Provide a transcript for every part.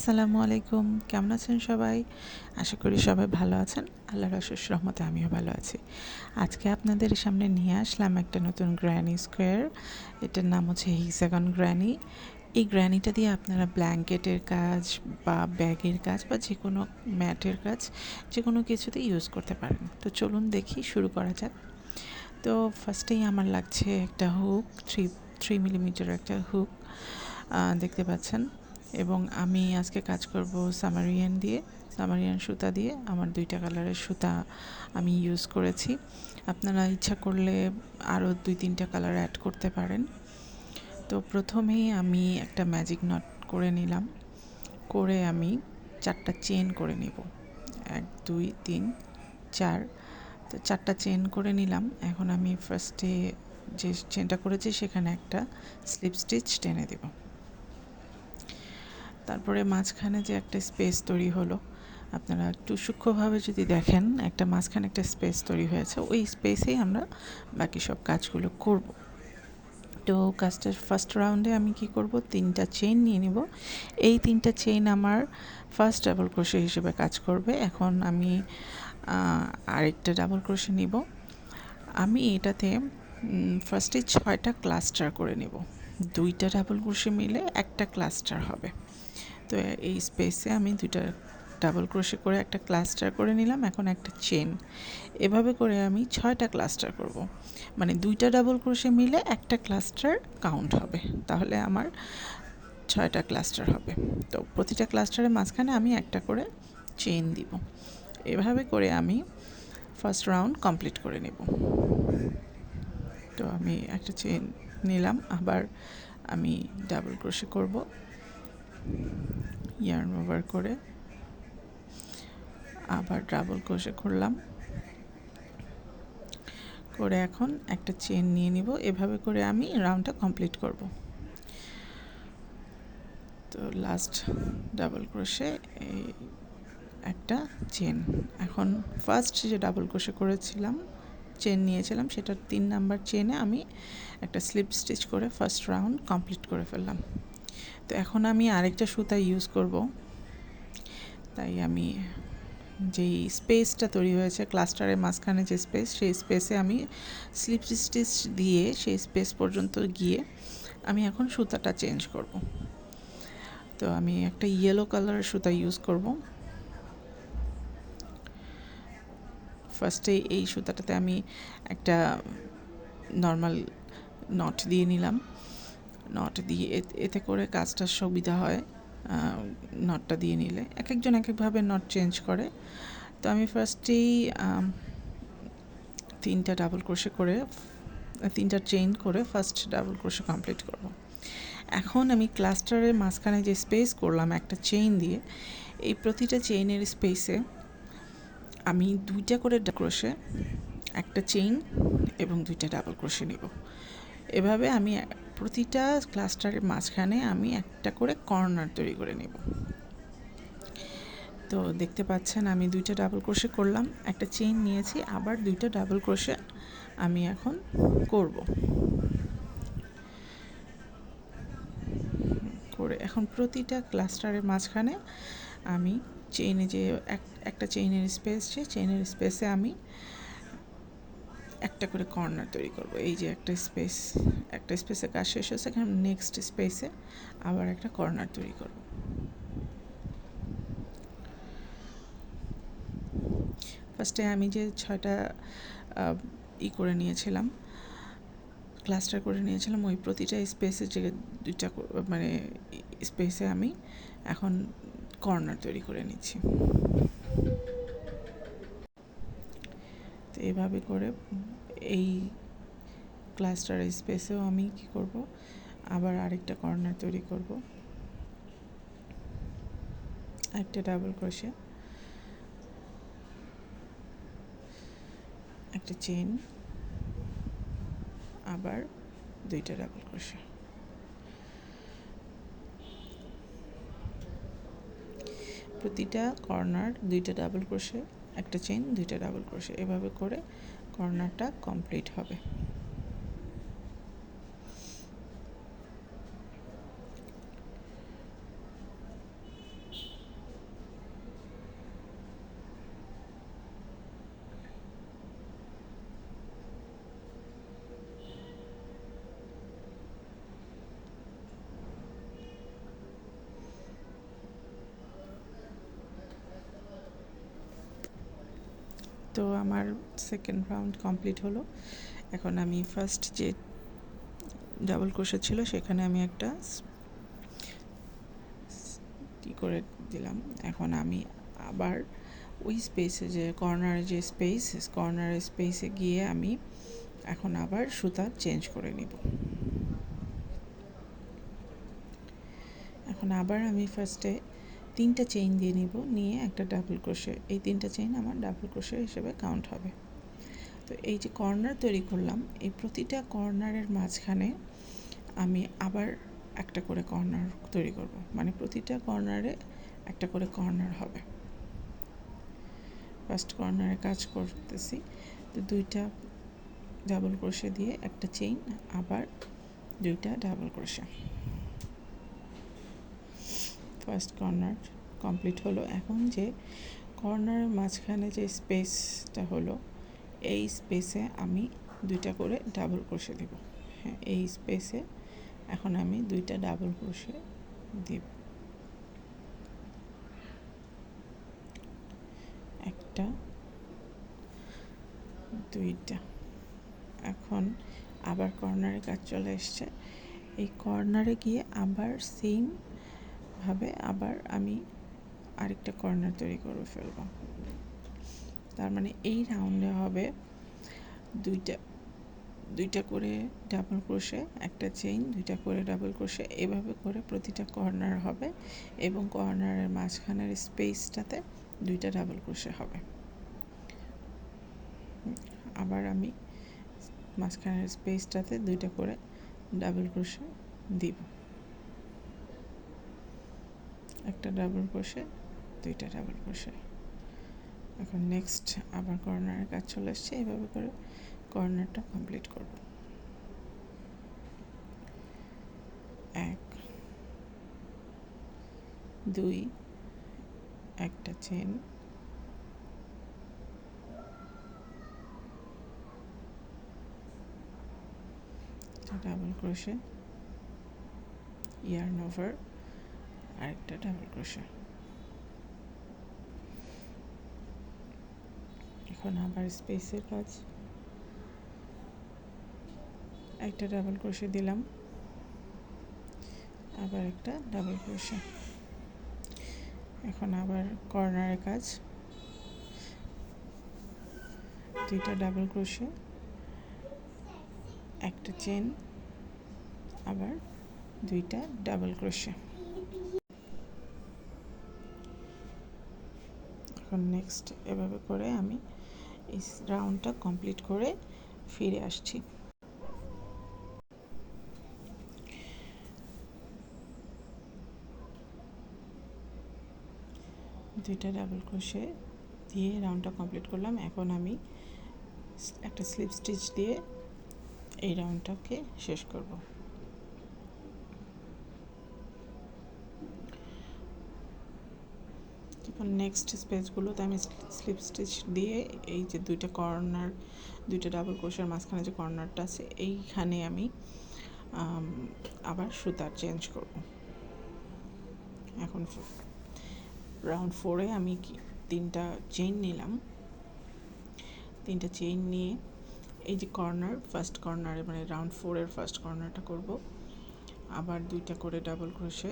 আসসালামু আলাইকুম, কেমন আছেন সবাই? আশা করি সবাই ভালো আছেন। আল্লাহর অশেষ রহমতে আমিও ভালো আছি। আজকে আপনাদের সামনে নিয়ে আসলাম একটা নতুন গ্র্যানি স্কোয়ার। এটার নাম হচ্ছে হেক্সাগন গ্র্যানি। এই গ্র্যানিটা দিয়ে আপনারা ব্ল্যাঙ্কেটের কাজ বা ব্যাগের কাজ বা যে কোনো ম্যাটের কাজ যে কোনো কিছুতে ইউজ করতে পারেন। তো চলুন দেখি, শুরু করা যাক। তো ফার্স্টেই আমার লাগছে একটা হুক, থ্রি মিলিমিটার একটা হুক দেখতে পাচ্ছেন। এবং আমি আজকে কাজ করব সামারিয়ান সুতা দিয়ে। আমার 2টা কালারের সুতা আমি ইউজ করেছি। আপনারা ইচ্ছা করলে আরও 2-3টা কালার অ্যাড করতে পারেন। তো প্রথমেই আমি একটা ম্যাজিক নট করে নিলাম, করে আমি 4টা চেন করে নিব। 1 2 3 4। তো 4টা চেন করে নিলাম। এখন আমি ফার্স্টে যে চেনটা করেছি সেখানে একটা স্লিপ স্টিচ টেনে দেব। তারপরে মাঝখানে যে একটা স্পেস তৈরি হলো, আপনারা একটু সূক্ষ্মভাবে যদি দেখেন, একটা মাঝখানে একটা স্পেস তৈরি হয়েছে, ওই স্পেসেই আমরা বাকি সব কাজগুলো করব। তো কাজটার ফার্স্ট রাউন্ডে আমি কি করব, 3টা চেইন নিয়ে নিব। এই 3টা চেইন আমার ফার্স্ট ডাবল ক্রোশে হিসেবে কাজ করবে। এখন আমি আরেকটা ডাবল ক্রোশে নিব। আমি এটাতে ফার্স্টে 6টা ক্লাস্টার করে নেব। 2টা ডাবল ক্রোশে মিলে একটা ক্লাস্টার হবে। তো এই স্পেসে আমি 2টা ডাবল ক্রোশে করে একটা ক্লাস্টার করে নিলাম। এখন একটা চেন, এভাবে করে আমি 6টা ক্লাস্টার করব। মানে 2টা ডাবল ক্রোশে মিলে একটা ক্লাস্টার কাউন্ট হবে, তাহলে আমার 6টা ক্লাস্টার হবে। তো প্রতিটা ক্লাস্টারের মাঝখানে আমি একটা করে চেন দিব। এভাবে করে আমি ফার্স্ট রাউন্ড কমপ্লিট করে নেব। তো আমি একটা চেন নিলাম, আবার আমি ডাবল ক্রোশে করব, ইয়ার্ন ওভার করে আবার ডাবল ক্রোশে করলাম, করে এখন একটা চেন নিয়ে নিব। এভাবে করে আমি রাউন্ডটা কমপ্লিট করব। তো লাস্ট ডাবল ক্রোশে এই একটা চেন। এখন ফার্স্ট যে ডাবল ক্রোশে করেছিলাম, চেন নিয়েছিলাম, সেটার 3 নাম্বার চেনে আমি একটা স্লিপ স্টিচ করে ফার্স্ট রাউন্ড কমপ্লিট করে ফেললাম। তো এখন আমি আরেকটা সুতা ইউজ করব। তাই আমি যেই স্পেসটা তৈরি হয়েছে ক্লাস্টারের মাঝখানে যে স্পেস, সেই স্পেসে আমি স্লিপ স্টিচ দিয়ে সেই স্পেস পর্যন্ত গিয়ে আমি এখন সুতাটা চেঞ্জ করব। তো আমি একটা ইয়েলো কালারের সুতা ইউজ করব। ফার্স্টে এই সুতাটাতে আমি একটা নর্মাল নট দিয়ে নিলাম। নট দিয়ে এতে করে কাজটা সুবিধা হয়। নটটা দিয়ে নিলে এক একজন এক একভাবে নট চেঞ্জ করে। তো আমি ফার্স্টেই 3টা ডাবল ক্রোশে করে 3টা চেইন করে ফার্স্ট ডাবল ক্রোশে কমপ্লিট করব। এখন আমি ক্লাস্টারের মাঝখানে যে স্পেস করলাম একটা চেইন দিয়ে, এই প্রতিটা চেইনের স্পেসে আমি 2টা করে ক্রোশে, একটা চেইন এবং 2টা ডাবল ক্রোশে নিব। এভাবে আমি প্রতিটা ক্লাস্টারের মাঝখানে আমি একটা করে কর্নার তৈরি করে নেব। তো দেখতে পাচ্ছেন আমি 2টা ডাবল ক্রোশে করলাম, একটা চেইন নিয়েছি, আবার 2টা ডাবল ক্রোশে আমি এখন করব। করে এখন প্রতিটা ক্লাস্টারের মাঝখানে আমি চেইনে যে একটা চেইনের স্পেস, চেইনের স্পেসে আমি একটা করে কর্নার তৈরি করব। এই যে একটা স্পেসে কাজ শেষ হচ্ছে, এখানে নেক্সট স্পেসে আবার একটা কর্নার তৈরি করব। ফার্স্টে আমি যে 6টা করে নিয়েছিলাম, ক্লাস্টার করে নিয়েছিলাম, ওই প্রতিটা স্পেসে যে 2টা মানে স্পেসে আমি এখন কর্নার তৈরি করে নিচ্ছি। তো এভাবে করে এই ক্লাস্টার স্পেসেও আমি কি করব, আবার আরেকটা কর্নার তৈরি করব। একটা ডাবল ক্রোশে, একটা চেইন, আবার 2টা ডাবল ক্রোশে। প্রতিটা কর্নার 2টা ডাবল ক্রোশে, একটা চেইন, 2টা ডাবল ক্রোশে, এভাবে করে কর্নারটা কমপ্লিট হবে। তো আমার সেকেন্ড রাউন্ড কমপ্লিট হলো। এখন আমি ফার্স্ট যে ডাবল ক্রোশে ছিল সেখানে আমি একটা কি করে দিলাম। এখন আমি আবার ওই স্পেসে যে কর্নারে যে কর্নারের স্পেসে গিয়ে আমি এখন আবার সুতা চেঞ্জ করে নিব। এখন আবার আমি ফার্স্টে 3টা চেইন দিয়ে নিব, নিয়ে একটা ডাবল ক্রোশে, এই 3টা চেইন আমার ডাবল ক্রোশে হিসেবে কাউন্ট হবে। তো এই যে কর্নার তৈরি করলাম, এই প্রতিটা কর্নারের মাঝখানে আমি আবার একটা করে কর্নার তৈরি করব, মানে প্রতিটা কর্নারে একটা করে কর্নার হবে। ফার্স্ট কর্নারে কাজ করতেছি, তো 2টা ডাবল ক্রোশে দিয়ে একটা চেইন, আবার 2টা double crochet. First corner complete হলো। এখন যে কর্নারের মাঝখানে যে স্পেসটা হলো, এই স্পেসে আমি 2টা করে ডাবল ক্রোশে দেব। হ্যাঁ, এই স্পেসে এখন আমি 2টা ডাবল ক্রোশে দিব, একটা 2টা। এখন আবার কর্নারে কাজ চলে এসছে, এই কর্নারে গিয়ে আবার সেম ভাবে আবার আমি আরেকটা কর্নার তৈরি করে ফেলব। তার মানে এই রাউন্ডে হবে 2টা করে ডাবল ক্রোশে, একটা চেইন, 2টা করে ডাবল ক্রোশে, এভাবে করে প্রতিটা কর্নার হবে এবং কর্নারের মাঝখানের স্পেসটাতে 2টা ডাবল ক্রোশে হবে। আবার আমি মাঝখানের স্পেসটাতে 2টা করে ডাবল ক্রোশে দিব, একটা ডাবল ক্রোশে, 2টা ডাবল ক্রোশে। এখন নেক্সট আবার কর্নারের কাজ চলে আসছে, এইভাবে করে কর্নারটা কমপ্লিট করব। 1 2, একটা chain, double crochet, yarn over, আরেকটা ডাবল ক্রোশে। এখন আবার স্পেসের কাজ, একটা ডাবল ক্রোশে দিলাম, আবার একটা ডাবল ক্রোশে। এখন আবার কর্নারের কাজ, 2টা ডাবল ক্রোশে, একটা চেন, আবার 2টা ডাবল ক্রোশে। এখন নেক্সট এভাবে করে আমি এই রাউন্ডটা কমপ্লিট করে ফিরে আসছি। দুইটা ডাবল ক্রোশে দিয়ে রাউন্ডটা কমপ্লিট করলাম। এখন আমি একটা স্লিপ স্টিচ দিয়ে এই রাউন্ডটাকে শেষ করব। এখন নেক্সট স্পেসগুলোতে আমি স্লিপ স্টিচ দিয়ে এই যে 2টা কর্নার, 2টা ডাবল ক্রোশের মাঝখানে যে কর্নারটা আছে এইখানে আমি আবার সুতা চেঞ্জ করব। এখন রাউন্ড 4-এ আমি 3টা চেইন নিলাম, 3টা চেইন নিয়ে এই যে কর্নার, ফার্স্ট কর্নারে মানে রাউন্ড 4-এর ফার্স্ট কর্নারটা করব। আবার 2টা করে ডাবল ক্রোশে,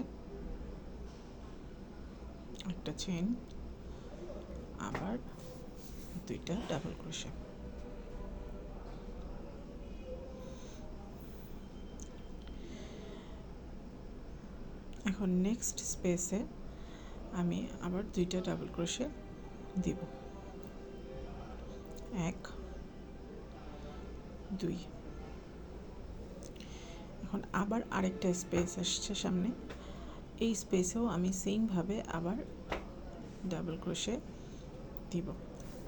একটা চেইন, আবার 2টা ডাবল ক্রোশে। এখন নেক্সট স্পেসে আমি আবার 2টা ডাবল ক্রোশে দিব, 1 2। এখন আবার আরেকটা স্পেস আসছে সামনে, এই স্পেসেও আমি সেমভাবে আবার ডাবল ক্রোশে দিব।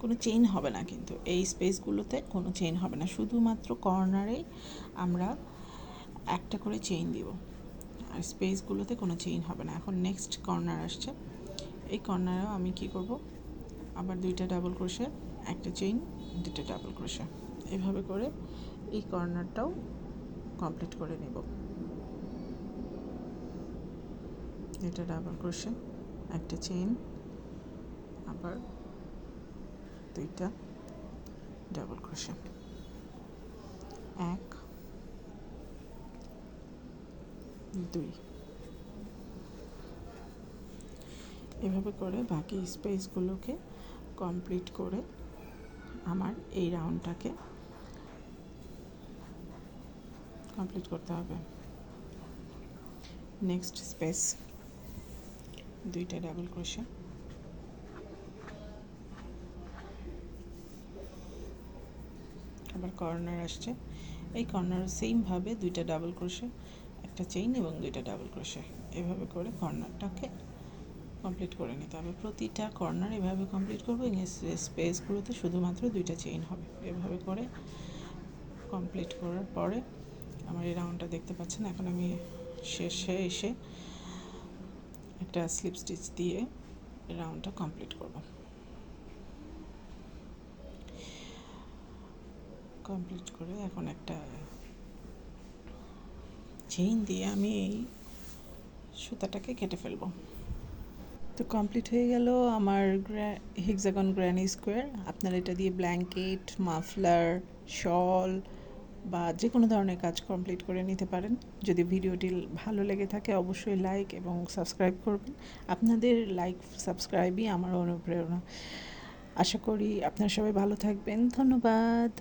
কোনো চেইন হবে না, কিন্তু এই স্পেসগুলোতে কোনো চেইন হবে না, শুধুমাত্র কর্নারেই আমরা একটা করে চেইন দিব, আর স্পেসগুলোতে কোনো চেইন হবে না। এখন নেক্সট কর্নার আসছে, এই কর্নারেও আমি কি করব, আবার 2টা ডাবল ক্রোশে, একটা চেইন, 2টা ডাবল ক্রোশে, এভাবে করে এই কর্নারটাও কমপ্লিট করে নেব। 2টা ডাবল ক্রোশে, একটা চেইন, আবার 2টা ডাবল ক্রোশে, 1 2, এভাবে করে বাকি স্পেসগুলোকে কমপ্লিট করে আমার এই রাউন্ডটাকে কমপ্লিট করতে হবে। নেক্সট স্পেস, 2টা ডাবল ক্রোশে, আবার কর্নার আসছে, এই কর্নার সেমভাবে 2টা ডাবল ক্রোশে, একটা চেইন এবং 2টা ডাবল ক্রোশে, এভাবে করে কর্নারটাকে কমপ্লিট করে নিতে হবে। প্রতিটা কর্নার এভাবে কমপ্লিট করবো, স্পেসগুলোতে শুধুমাত্র 2টা চেইন হবে। এভাবে করে কমপ্লিট করার পরে আমার এই রাউন্ডটা দেখতে পাচ্ছেন। এখন আমি শেষে এসে একটা স্লিপ স্টিচ দিয়ে রাউন্ডটা কমপ্লিট করব। কমপ্লিট করে এখন একটা চেইন দিয়ে আমি এই সুতাটাকে কেটে ফেলবো। তো কমপ্লিট হয়ে গেল আমার হেক্সাগন গ্র্যানি স্কোয়ার। আপনারা এটা দিয়ে ব্ল্যাঙ্কেট, মাফলার, শল বা যে কোনো ধরনের কাজ কমপ্লিট করে নিতে পারেন। যদি ভিডিওটি ভালো লেগে থাকে অবশ্যই লাইক এবং সাবস্ক্রাইব করবেন। আপনাদের লাইক সাবস্ক্রাইবই আমার অনুপ্রেরণা। আশা করি আপনারা সবাই ভালো থাকবেন। ধন্যবাদ।